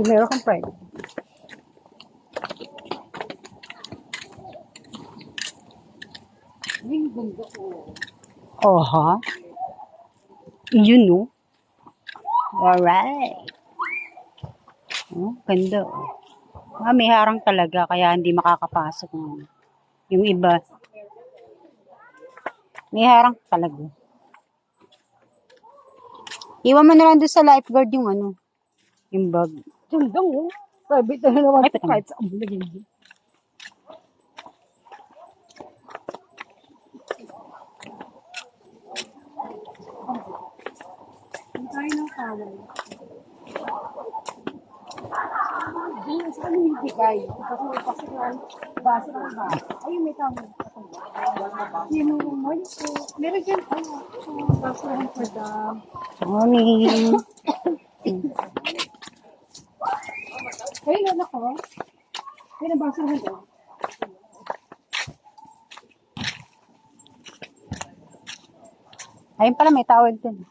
Meron kang pride. Oh, ha? Yun, no? Alright. Oh, ganda. May harang talaga, kaya hindi makakapasok. Yung iba, may harang talaga. Iwan mo na lang doon sa lifeguard yung yung bag. Ganda, oh. Private na naman Ay, ito kahit sa ambulin. Tayo ng kawal. James, ano yung bigay? Kasi base ng base. Ayun, may tama. Yung monso. Meron dyan, basuhan for the... Morning. Ayun, ano ko? Ayun, ang basuhan ko. Ayun pala, may tawag din.